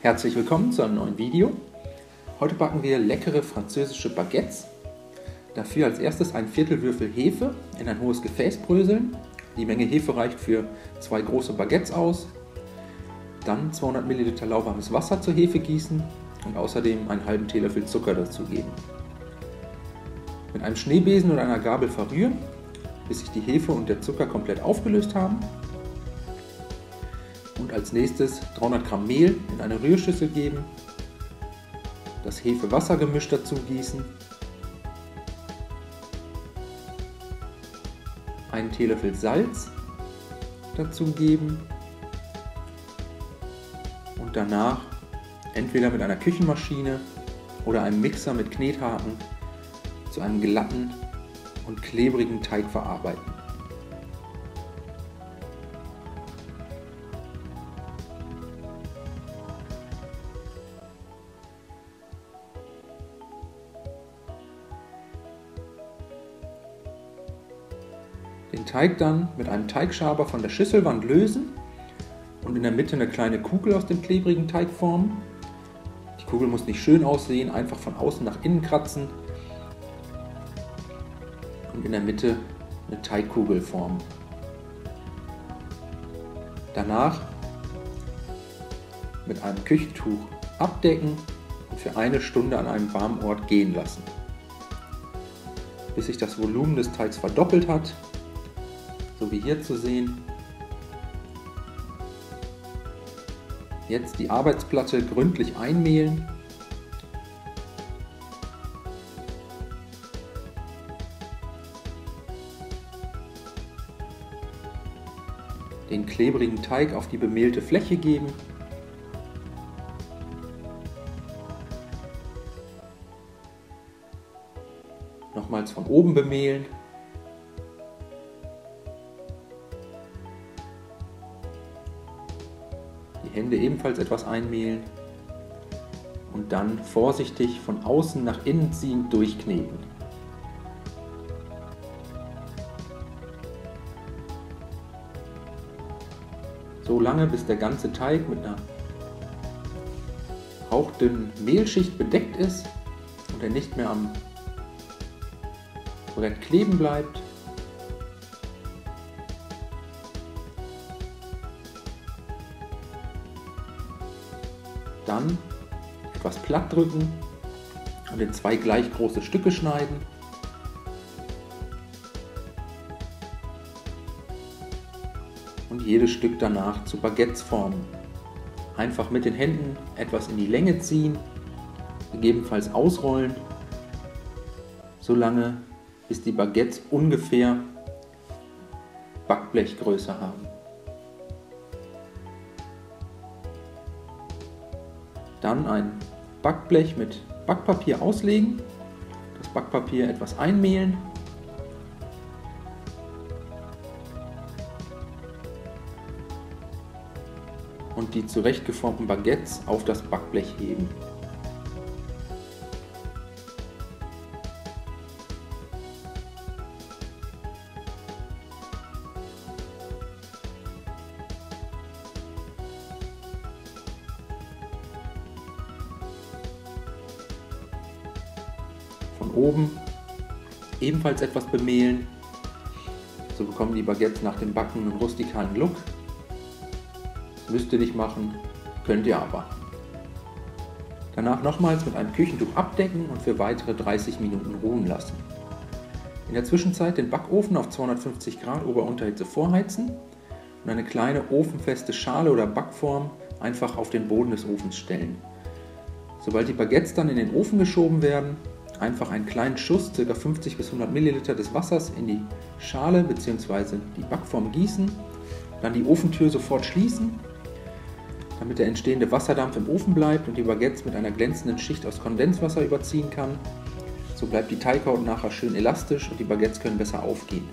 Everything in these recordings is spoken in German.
Herzlich willkommen zu einem neuen Video. Heute backen wir leckere französische Baguettes. Dafür als erstes einen Viertelwürfel Hefe in ein hohes Gefäß bröseln. Die Menge Hefe reicht für 2 große Baguettes aus. Dann 200 ml lauwarmes Wasser zur Hefe gießen und außerdem einen halben Teelöffel Zucker dazugeben. Mit einem Schneebesen oder einer Gabel verrühren, bis sich die Hefe und der Zucker komplett aufgelöst haben. Und als nächstes 300 Gramm Mehl in eine Rührschüssel geben, das Hefe-Wasser-Gemisch dazu gießen, einen Teelöffel Salz dazugeben und danach entweder mit einer Küchenmaschine oder einem Mixer mit Knethaken zu einem glatten und klebrigen Teig verarbeiten. Den Teig dann mit einem Teigschaber von der Schüsselwand lösen und in der Mitte eine kleine Kugel aus dem klebrigen Teig formen. Die Kugel muss nicht schön aussehen, einfach von außen nach innen kratzen und in der Mitte eine Teigkugel formen. Danach mit einem Küchentuch abdecken und für 1 Stunde an einem warmen Ort gehen lassen, bis sich das Volumen des Teigs verdoppelt hat, so wie hier zu sehen. Jetzt die Arbeitsplatte gründlich einmehlen. Den klebrigen Teig auf die bemehlte Fläche geben. Nochmals von oben bemehlen. Die Hände ebenfalls etwas einmehlen und dann vorsichtig von außen nach innen ziehend durchkneten. So lange, bis der ganze Teig mit einer hauchdünnen Mehlschicht bedeckt ist und er nicht mehr am Brett kleben bleibt. Dann etwas platt drücken und in 2 gleich große Stücke schneiden. Und jedes Stück danach zu Baguettes formen. Einfach mit den Händen etwas in die Länge ziehen, gegebenenfalls ausrollen, solange bis die Baguettes ungefähr Backblechgröße haben. Dann ein Backblech mit Backpapier auslegen, das Backpapier etwas einmehlen und die zurechtgeformten Baguettes auf das Backblech heben. Von oben ebenfalls etwas bemehlen, so bekommen die Baguettes nach dem Backen einen rustikalen Look. Das müsst ihr nicht machen, könnt ihr aber. Danach nochmals mit einem Küchentuch abdecken und für weitere 30 Minuten ruhen lassen. In der Zwischenzeit den Backofen auf 250 Grad Ober-Unterhitze vorheizen und eine kleine ofenfeste Schale oder Backform einfach auf den Boden des Ofens stellen. Sobald die Baguettes dann in den Ofen geschoben werden, einfach einen kleinen Schuss, ca. 50 bis 100 ml des Wassers in die Schale bzw. die Backform gießen, dann die Ofentür sofort schließen, damit der entstehende Wasserdampf im Ofen bleibt und die Baguettes mit einer glänzenden Schicht aus Kondenswasser überziehen kann. So bleibt die Teighaut nachher schön elastisch und die Baguettes können besser aufgehen.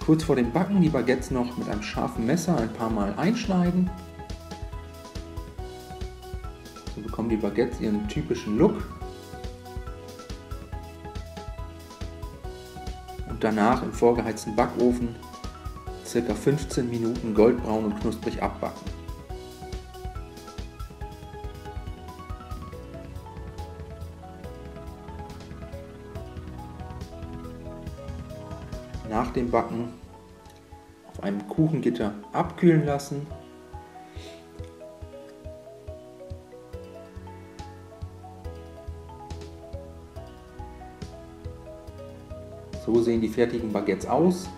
Kurz vor dem Backen die Baguettes noch mit einem scharfen Messer ein paar Mal einschneiden. So bekommen die Baguettes ihren typischen Look. Und danach im vorgeheizten Backofen ca. 15 Minuten goldbraun und knusprig abbacken. nach dem Backen auf einem Kuchengitter abkühlen lassen. So sehen die fertigen Baguettes aus.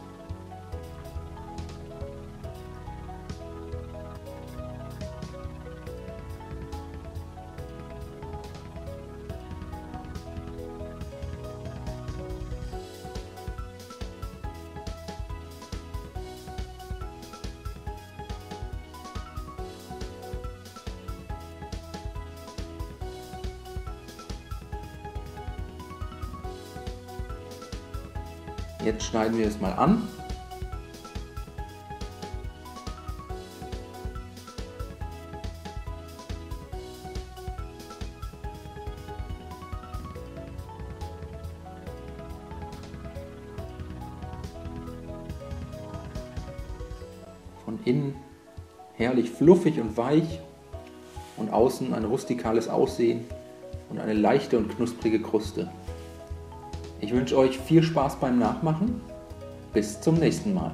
Jetzt schneiden wir es mal an. Von innen herrlich fluffig und weich und außen ein rustikales Aussehen und eine leichte und knusprige Kruste. Ich wünsche euch viel Spaß beim Nachmachen. Bis zum nächsten Mal.